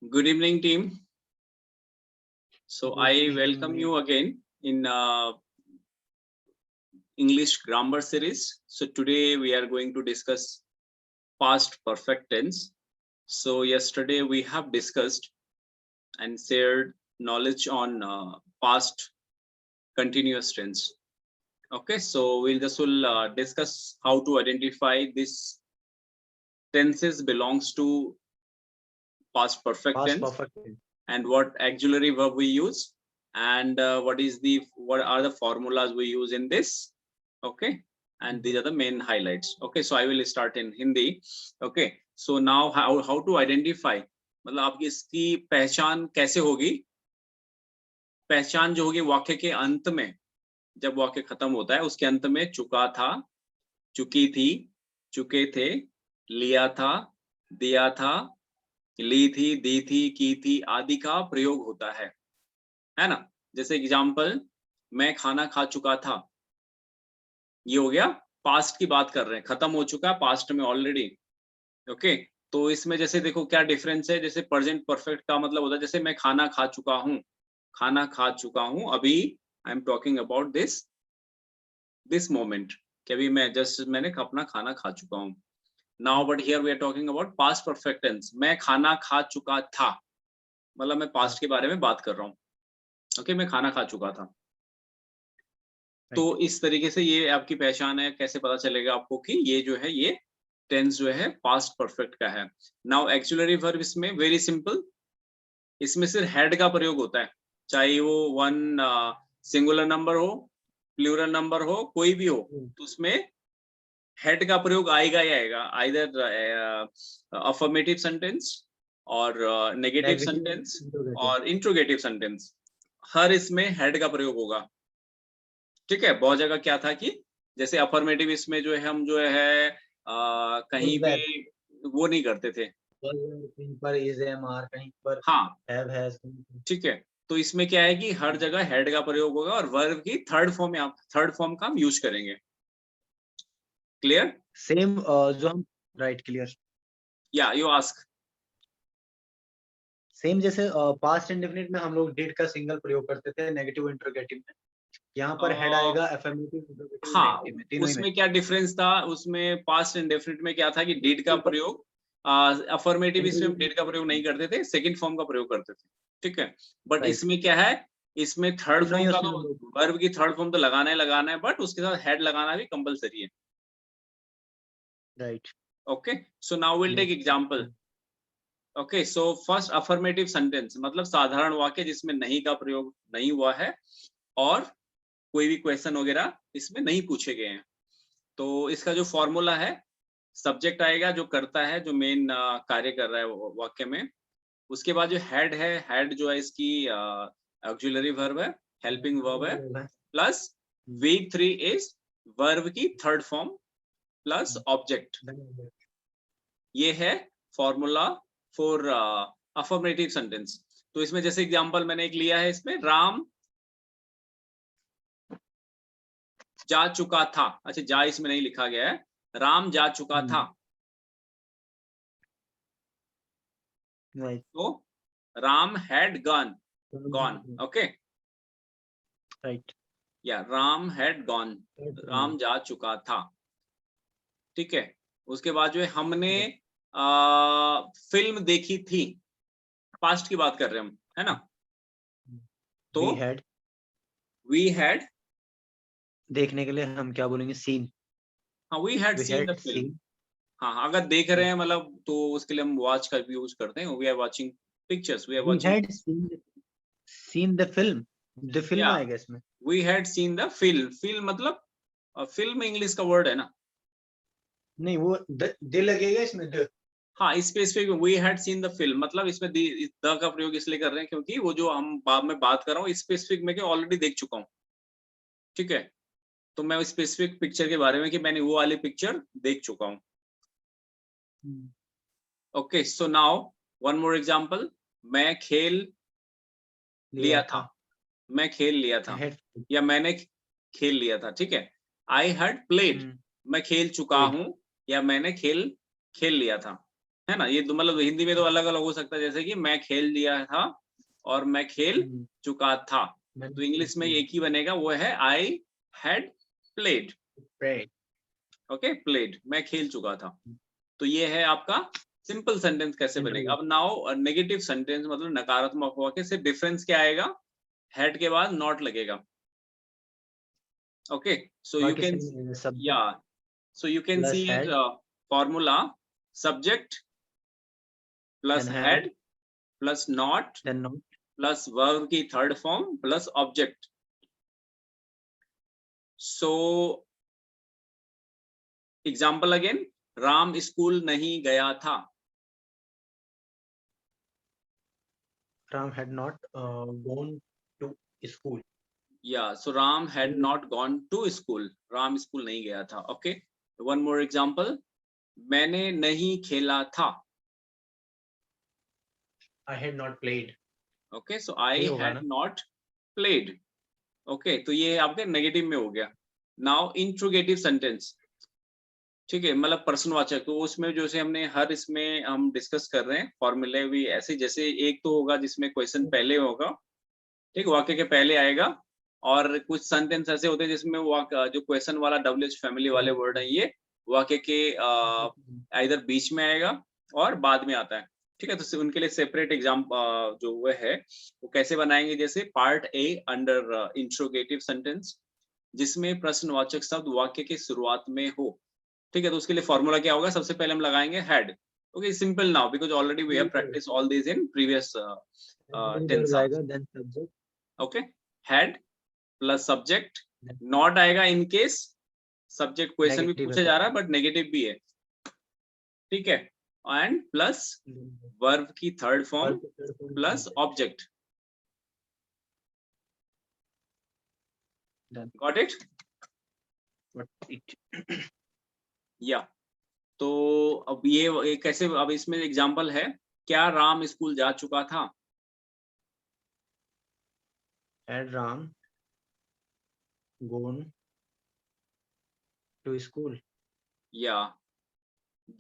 Good evening, team. So I welcome you again in English grammar series. So today we are going to discuss past perfect tense. So yesterday we have discussed and shared knowledge on past continuous tense. Okay, so we'll discuss how to identify this tenses belongs to past perfect tense. And what auxiliary verb we use, and what are the formulas we use in this. Okay, and these are the main highlights. Okay, so I will start in Hindi. Okay, so now how to identify, मतलब आपकी इसकी पहचान कैसे होगी? पहचान जो होगी वाक्य के अंत में, जब वाक्य खत्म होता है उसके अंत में चुका था, चुकी थी, चुके थे, लिया था, दिया था, ली थी, दी थी, की थी आदि का प्रयोग होता है ना? जैसे एग्जाम्पल, मैं खाना खा चुका था, ये हो गया पास्ट की बात कर रहे हैं, खत्म हो चुका है पास्ट में ऑलरेडी। ओके, तो इसमें जैसे देखो क्या डिफरेंस है। जैसे प्रेजेंट परफेक्ट का मतलब होता है जैसे मैं खाना खा चुका हूँ, खाना खा चुका हूँ अभी, I am talking about this moment, कि अभी मैंने अपना खाना खा चुका हूँ। Now but here we are talking about past perfect tense, मैं खाना खा चुका था, मतलब मैं पास्ट के बारे में बात कर रहा हूँ। ओके, मैं खाना खा चुका था। तो इस तरीके से ये आपकी पहचान है। कैसे पता चलेगा आपको कि ये जो है ये टेंस जो है पास्ट परफेक्ट का है। नाउ एक्चुअली वर्ब इसमें वेरी सिंपल, इसमें सिर्फ हेड का प्रयोग होता है, चाहे वो वन सिंगुलर नंबर हो, प्लूरल नंबर हो, कोई भी हो, तो उसमें हेड का प्रयोग आएगा ही आएगा, आइदर अफर्मेटिव सेंटेंस और नेगेटिव सेंटेंस और इंट्रोगेटिव सेंटेंस, हर इसमें हेड का प्रयोग होगा। ठीक है, बहुत जगह क्या था कि जैसे अफर्मेटिव इसमें जो है हम जो है कहीं पे वो नहीं करते थे, कहीं पर इज एम आर, कहीं पर हाँ हैव हैज। ठीक है, तो इसमें क्या है कि हर जगह हेड का प्रयोग होगा और वर्ब की थर्ड फॉर्म का हम यूज करेंगे। क्लियर? सेम जो हम राइट क्लियर। या यू आस्क। सेम जैसे पास्ट इंडेफिनिट में हम लोग डिड का सिंगल प्रयोग करते थे नेगेटिव इंटरोगेटिव में, यहाँ पर हेड आएगा अफर्मेटिव इंटरोगेटिव नेगेटिव में, तीनों ही में। उसमें क्या डिफरेंस था? उसमें पास्ट इंडेफिनिट में क्या था कि डिड का प्रयोग, अफर्मेटिव इसमें हम डिड का प्रयोग नहीं करते थे, सेकंड फॉर्म का प्रयोग करते थे। ठीक है, बट इसमें क्या है, इसमें थर्ड फॉर्म का तो वर्ब की थर्ड फॉर्म तो लगाना है, बट उसके साथ हेड लगाना भी कंपलसरी है। Right. Okay, so now will take example. Okay, so first affirmative sentence मतलब साधारण वाक्य जिसमें नहीं का प्रयोग नहीं हुआ है और कोई भी क्वेश्चन वगैरह इसमें नहीं पूछे गए हैं। तो इसका जो फॉर्मूला है, सब्जेक्ट आएगा जो करता है, जो मेन कार्य कर रहा है वाक्य में। उसके बाद जो हेड है, हेड जो है इसकी ऑक्सिलरी वर्ब है, हेल्पिंग वर्ब है, प्लस V3 इज वर्ब की थर्ड फॉर्म प्लस ऑब्जेक्ट। ये है फॉर्मूला फॉर अफर्मेटिव सेंटेंस। तो इसमें जैसे एग्जांपल मैंने एक लिया है, इसमें राम जा चुका था। अच्छा, जा इसमें नहीं लिखा गया है, राम जा चुका था। तो Ram had gone, okay right. या राम हैड गॉन, राम जा चुका था। ठीक है, उसके बाद जो है हमने फिल्म देखी थी, पास्ट की बात कर रहे हैं हम, है ना? तो वी हैड देखने के लिए हम क्या बोलेंगे? सीन। हाँ, we had seen the film. हाँ, अगर देख रहे हैं मतलब तो उसके लिए हम वॉच का भी यूज करते हैं। We are watching pictures, we are watching seen the film, the film आएगा इसमें। We had seen the film, film मतलब फिल्म इंग्लिश का वर्ड है ना? नहीं, वो द लगेगा इसमें, द। हाँ, specific we had seen the film मतलब इसमें द का प्रयोग इसलिए कर रहे हैं क्योंकि वो जो हम बाद में बात कर रहा हूँ स्पेसिफिक में ऑलरेडी देख चुका हूँ। ठीक है, तो मैं स्पेसिफिक पिक्चर के बारे में कि मैंने वो वाली पिक्चर देख चुका हूँ। Okay, so now one more example, मैं खेल लिया था, मैं खेल लिया था या मैंने खेल लिया था। ठीक है, आई हैड प्लेड, मैं खेल चुका हूँ या मैंने खेल लिया था। है ना, ये तो मतलब हिंदी में तो अलग अलग हो सकता है, जैसे कि मैं खेल लिया था और मैं खेल चुका था। तो इंग्लिश में एक ही बनेगा, वो है I had played. Okay, played, मैं खेल चुका था। तो ये है आपका सिंपल सेंटेंस कैसे बनेगा। अब नाउ नेगेटिव सेंटेंस मतलब नकारात्मक वाक्य से डिफरेंस क्या आएगा, हैड के बाद नॉट लगेगा। ओके, सो यू कैन, या so you can Plus see it had, formula subject plus then had had, plus not then not. plus verb की third form plus object. So example again, Ram school नहीं गया था। Ram had not gone to school. Yeah, so Ram had not gone to school. Ram school नहीं गया था। Okay, one more example, मैंने नहीं खेला था। I had not played. Okay, so I ये होगा had ना? not played. Okay, तो ये आपके नेगेटिव में हो गया। Now interrogative sentence, ठीक है, मतलब प्रश्नवाचक, तो उसमें जैसे हमने हर इसमें हम डिस्कस कर रहे हैं फॉर्मूले भी ऐसे, जैसे एक तो होगा जिसमें क्वेश्चन पहले होगा, ठीक, वाक्य के पहले आएगा, और कुछ सेंटेंस ऐसे होते हैं जिसमें जो क्वेश्चन वाला WH फैमिली वाले वर्ड है, ये वाक्य के इधर बीच में आएगा और बाद में आता है, ठीक है। तो उनके लिए सेपरेट एग्जाम जो वो है वो कैसे बनाएंगे, जैसे part A under interrogative sentence, जिसमें प्रश्नवाचक शब्द वाक्य की शुरुआत में हो, ठीक है। तो उसके लिए फॉर्मूला क्या होगा, सबसे पहले हम लगाएंगे had. Okay, simple now because already we have practice all this in previous tense also. Then subject. Okay, had plus subject, not आएगा इन केस सब्जेक्ट क्वेश्चन भी Negative पूछा जा रहा है बट नेगेटिव भी है, ठीक है, एंड प्लस वर्ब की third form plus object. Got it? या तो अब ये कैसे, अब इसमें एग्जांपल है, क्या राम स्कूल जा चुका था? Had Ram gone to school? या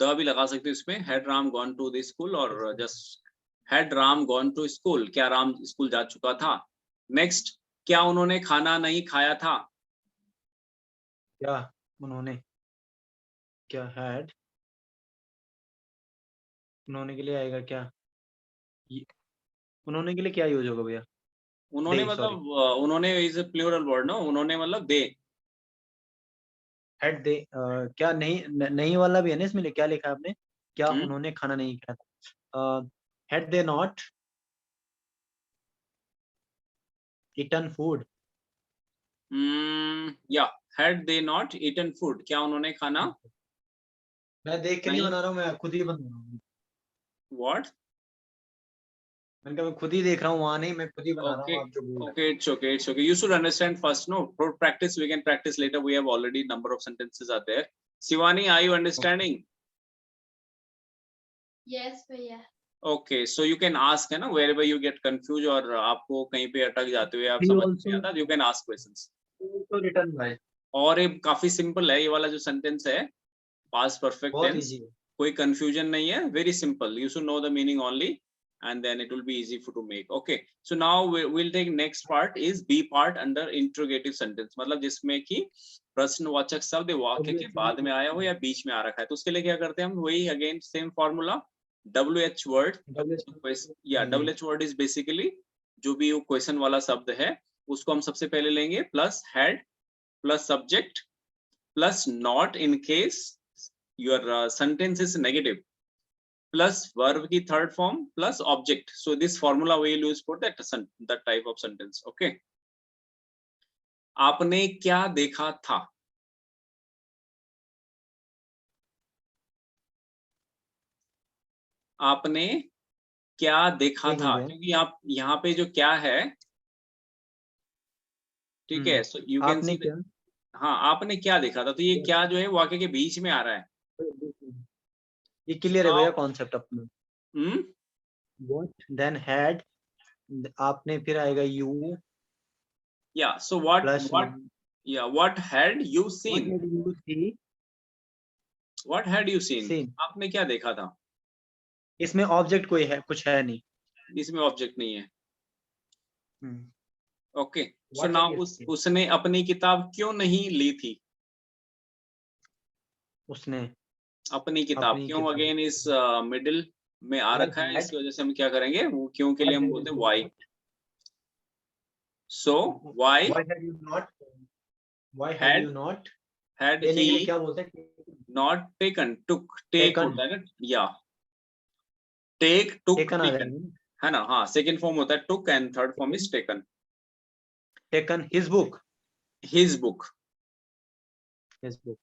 द भी लगा सकते हो इसमें, had Ram gone to the school, और just had Ram gone to school, क्या राम स्कूल जा चुका था। नेक्स्ट, क्या उन्होंने खाना नहीं खाया था? क्या उन्होंने, क्या had, उन्होंने के लिए आएगा क्या? उन्होंने के लिए क्या यूज होगा भैया? उन्होंने दे, sorry. मतलब उन्होंने इज अ प्लूरल वर्ड ना, उन्होंने मतलब दे। Had they, क्या नहीं वाला भी है ना इसमें, क्या लिखा है आपने? क्या हम्म, उन्होंने खाना नहीं खाया था? Had they not eaten food? या had they not eaten food, क्या उन्होंने खाना मैं देख के नहीं नहीं, बना रहा हूँ, मैं खुद ही बना रहा हूँ। व्हाट? मैंने कहा मैं खुद ही देख रहा हूँ, वहां नहीं, मैं खुद ही बना रहा Okay, हूँ, आप जो बोल रहे okay, it's okay. You should understand first, no? For practice, we can practice later. We have already number of sentences are there. Shivani, are you understanding? Yes, भैया. Okay, so you can ask, है ना, wherever you get confused और आपको कहीं पे अटक जाते हुए आप He समझ also- नहीं आता, you can ask questions. तो रिटर्न भाई और ये काफी सिंपल है, ये वाला जो सेंटेंस है, past perfect बहुत tense, इजी है। कोई confusion नहीं है, very simple. You should know the meaning only, and then it will be easy to make. Okay, so now we'll take next part is B part under interrogative sentence, मतलब जिसमें कि प्रश्नवाचक शब्द वाक्य के बाद में आया हो या बीच में आ रखा है। तो उसके लिए क्या करते हैं हम, वही again same formula, WH word, या WH word is basically जो भी वो क्वेश्चन वाला शब्द है उसको हम सबसे पहले लेंगे, plus had plus subject plus not in case your sentence is negative, plus verb की third form plus object. So this formula we will use for that type of sentence. Okay, आपने क्या देखा था? आपने क्या देखा था, क्योंकि आप यहाँ पे जो क्या है, ठीक है, so you can आपने see क्या, हाँ, आपने क्या देखा था, तो ये क्या जो है वाक्य के बीच में आ रहा है। ये क्लियर है भैया कॉन्सेप्ट अपना। What, then had, आपने फिर आएगा you, yeah, so what plus yeah, what had you seen? what had you see? What had you seen? Seen. आपने क्या देखा था? इसमें ऑब्जेक्ट कोई है, कुछ है नहीं। इसमें ऑब्जेक्ट नहीं है। Okay, so What now have you seen? उसने अपनी किताब क्यों नहीं ली थी? उसने अपनी किताब अपनी क्यों किताब अगेन इस मिडिल में आ Why रखा है, had इसकी वजह से हम क्या करेंगे, वो क्यों के why लिए हम had बोलते हैं you why. not so why why had you not why had had you not had लेने ही के लिए क्या बोलते हैं? Not taken, took, take taken होता है ना, या टेक, टुक, टेकन आ टेकन, जाएंगे। है ना। हाँ, सेकंड फॉर्म होता है took and third form is taken. Taken his book. His book. His book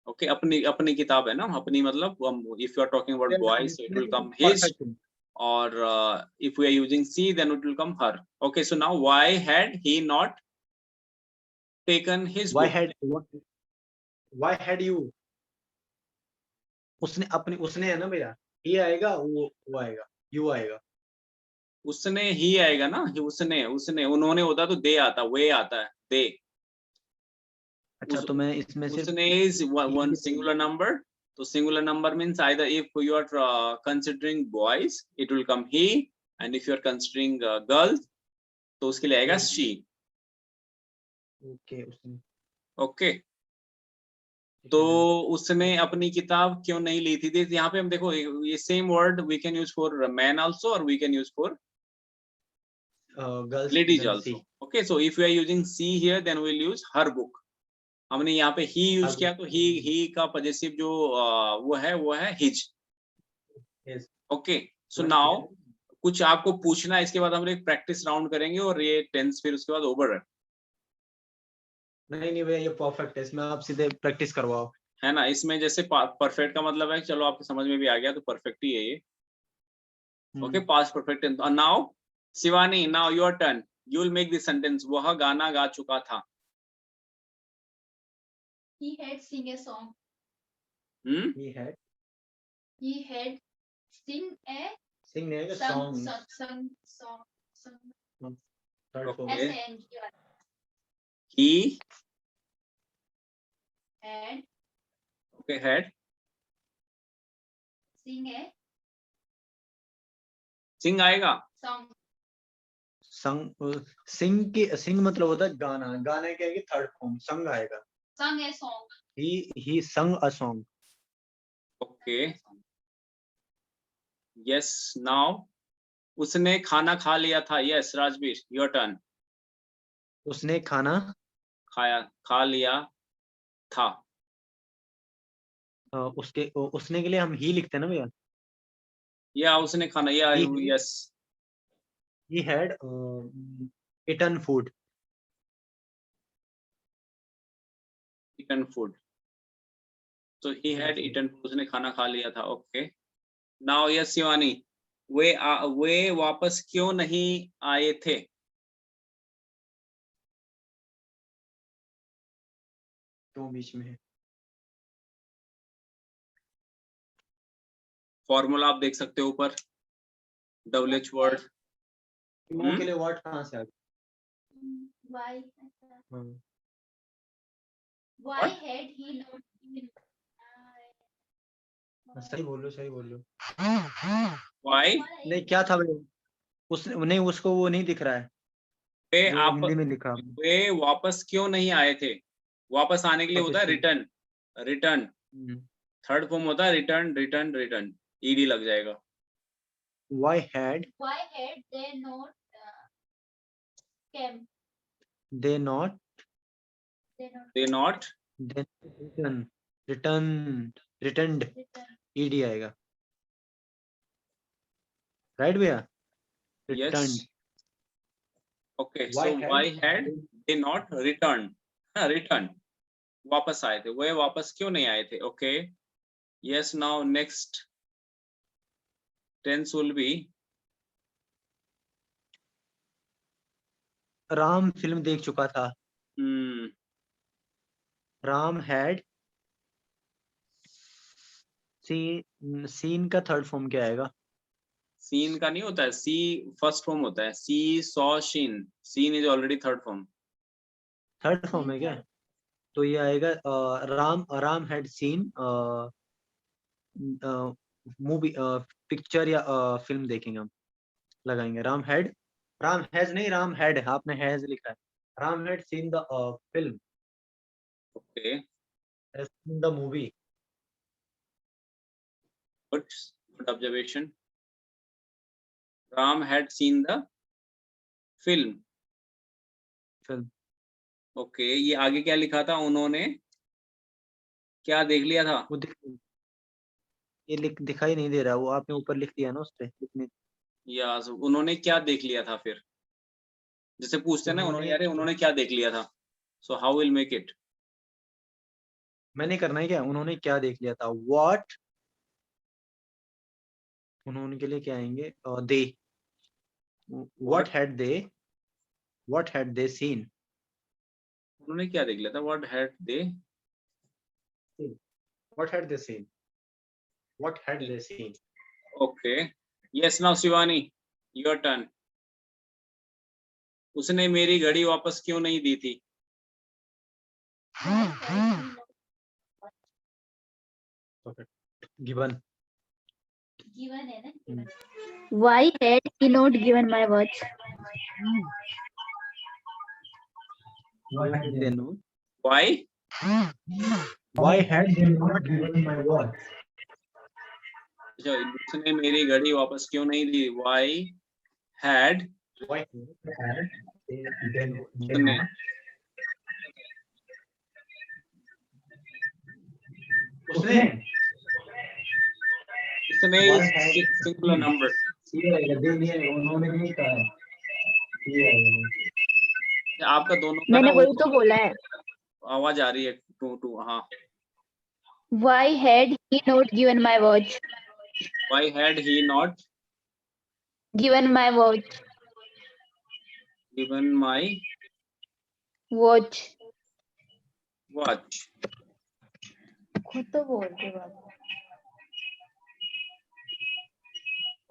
okay, अपनी अपनी किताब है ना, अपनी मतलब if you are talking about boys it will come his, perfect. or if we are using she then it will come her. Okay, so now why had he not taken his Why book? had why had you उसने अपनी उसने है ना भैया, ये आएगा वो आएगा, यू आएगा। उसने ही आएगा ना, उसने उसने उन्होंने होता तो दे आता, वे आता है दे। अच्छा तो मैं इसमें सिर्फ उसने is one singular number, तो singular number means either if you are considering boys it will come he, and if you are considering girls तो उसके लिए आएगा she. ओके उसने ओके, तो उसने अपनी किताब क्यों नहीं ली थी? यहाँ पे हम देखो ये same word we can use for man also और we can use for girls ladies then she. also. Okay, so if we are using she here then we will use her book. हमने यहाँ पे ही use किया तो ही का possessive जो वो है हिज। ओके, सो नाउ कुछ आपको पूछना है, इसके बाद हम एक प्रैक्टिस राउंड करेंगे और ये टेंस फिर उसके बाद ओवर है। नहीं नहीं भैया ये परफेक्ट है, इसमें आप सीधे प्रैक्टिस करवाओ। है ना, इसमें जैसे परफेक्ट का मतलब है, चलो आपको समझ में भी आ गया तो परफेक्ट ही है ये। Okay, past perfect tense. Now Shivani, now your turn, you will make this sentence. वह गाना गा चुका था। He had sing a song. He had Sing a sing a song. third form Okay. S-A-N-G. He Had okay had sing a सिंग आएगा। song. सिंग मतलब होता है गाना, गाने के थर्ड फॉर्म संग आएगा। Sung a song. He sung a song. Okay. Yes, now उसने खाना खा लिया था। Yes Rajveer, your turn. उसने खाना खा लिया था। उसने के लिए हम ही लिखते हैं ना भैया। या उसने खाना, या yes. He had eaten food. eaten food. So he had eaten food. उसने खाना खा लिया था। ओके, नाउ यस शिवानी, वे वापस क्यों नहीं आए थे? क्यों बीच में है? फॉर्मूला आप देख सकते हो ऊपर, WH वर्ड। क्यों के लिए वर्ड कहाँ से आ गया? Why had he not been? सही बोल लो। Why? नहीं क्या था भैया? नहीं उसको वो नहीं दिख रहा है। हिंदी में लिखा। वे वापस क्यों नहीं आए थे? वापस आने के लिए होता है रिटर्न। रिटर्न थर्ड फॉर्म होता है रिटर्न। ईडी लग जाएगा। Why had they not came? They not returned ed आएगा। राइट भैया? Yes. Okay, so why had they not returned? Return, वापस आए थे। वे वापस क्यों नहीं आए थे? Okay, yes, now next tense will be Ram film देख चुका था। राम हैड सीन का थर्ड फॉर्म क्या आएगा? सीन का नहीं होता है, सी फर्स्ट फॉर्म होता है। See saw seen, seen is already third form. Third form है क्या? तो ये आएगा Ram had seen movie picture या फिल्म देखेंगे हम, लगाएंगे राम हैज नहीं, राम हैड, आपने हैज लिखा है। Ram had seen the film, Okay. Has seen the movie. Good observation. Ram had seen the film. Film, Okay. ये आगे क्या लिखा था उन्होंने क्या देख लिया था? वो ये दिखाई नहीं दे रहा, वो आपने ऊपर लिख दिया ना उस पे लिखने। या उन्होंने क्या देख लिया था फिर? जैसे पूछते हैं ना उन्होंने, यार उन्होंने क्या देख लिया था? So how will make it? मैंने करना है क्या, उन्होंने क्या देख लिया था, व्हाट, उन्होंने के लिए क्या आएंगे, they, What? What had they seen, उन्होंने क्या देख लिया था? What had they? What had they seen, what had they seen. Okay. Yes, now Shivani, your turn. उसने मेरी घड़ी वापस क्यों नहीं दी थी? गिवन, Given है ना, given. Why had he not given my watch? why had they not, Why? why had they not given my watch, अच्छा, उसने मेरी घड़ी वापस क्यों नहीं दी? Why had why had they उसने not, उसने उसने Why is had singular number. ये आएगा, दे नहीं आएगा, उन्होंने नहीं कहा है, ये आएगा। आपका दोनों का मैंने ना वही तो बोला है। आवाज आ रही है टू टू। हाँ, Why had he not given my watch? why had he not Given my watch. given my Watch. watch? खुद तो बोल दे बाबा।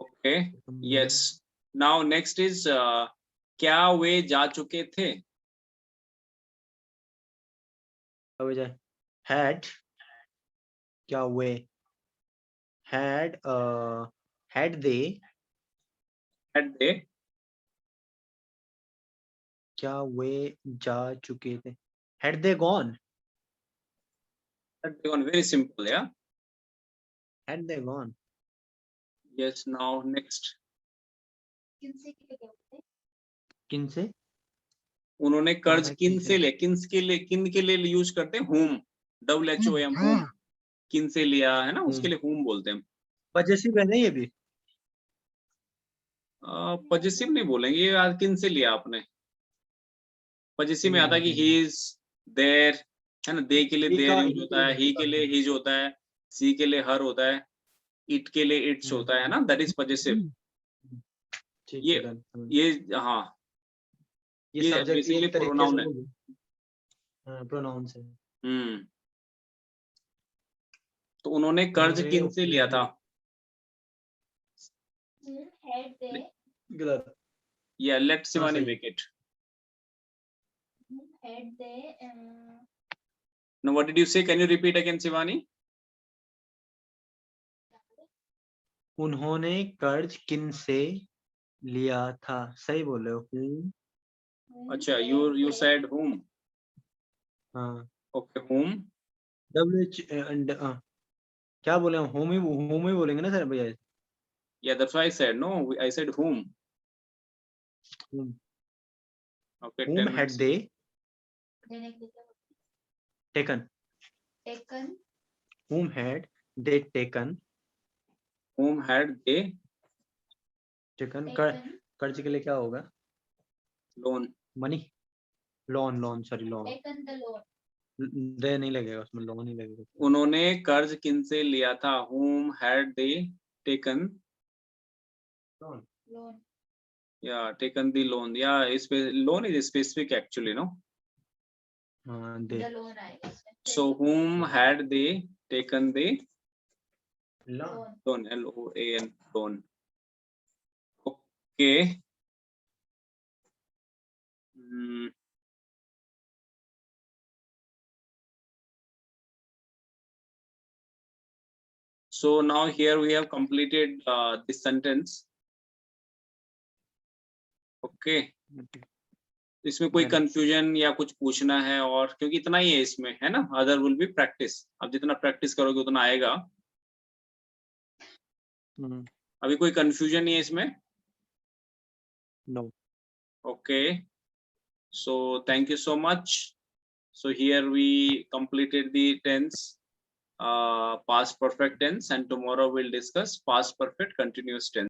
Okay, yes. Now next is क्या वे जा चुके थे? हो जाए, had, क्या वे, had they, Had they? क्या वे जा चुके थे, had they gone, Had they gone? Very simple, yeah. had they gone, Yes. Now next. किन से, उन्होंने कर्ज है किन किन से से? ले, किन के लिए यूज करते हैं? whom, WHOM, whom, किन से लिया है ना, उसके लिए whom बोलते हैं। पजेसिव है ना ये भी, पजेसिव नहीं बोलेंगे, ये यार किन से लिया आपने। पजेसिव में आता है कि ही इज देयर, है ना, दे के लिए देयर यूज होता है, ही के लिए हिज होता है, सी के लिए हर होता है, इट के लिए इट्स होता है ना, दैट इज पजेसिव। ठीक ये है, ये हाँ, ये ये सब्जेक्ट बेसिकली एक तरीके प्रोनाउन से है। प्रोनाउन से। तो उन्होंने कर्ज किन से लिया था? Had they? गलत, Yeah, let Shivani सही। make it. Had they? Now what did you say? Can you repeat again, Shivani? उन्होंने कर्ज किन से लिया था, सही बोले हो, अच्छा, you said whom. हाँ, Okay, whom. क्या बोले हम, होम ही बोलेंगे ना सर भैया। Yeah, that's why I said no. I said whom. Okay, Whom 10 had minutes. they taken? Taken. Whom had they taken? Whom had they Taken Taken. कर्ज के लिए क्या होगा, loan? Money, loan, sorry loan, Taken the loan. दे नहीं लगेगा उसमें, loan ही लगेगा। उन्होंने कर्ज किन से लिया था? Whom had they taken? Loan, Loan. Yeah, taken the loan. Yeah, loan is specific actually, no? हाँ, दे, The loan आएगा इसमें. So whom had they taken the loan, Loan. loan? LOAN, loan. Okay. So now here we have completed this sentence. Okay. इसमें कोई Correct. Confusion या कुछ पूछना है? और क्योंकि इतना ही है इसमें, है ना, अदर विल बी प्रैक्टिस। अब जितना प्रैक्टिस करोगे उतना आएगा। अभी कोई कंफ्यूजन नहीं है इसमें? No. Okay, so thank you so much. So here we completed the tense, past perfect tense, and tomorrow we'll discuss past perfect continuous tense.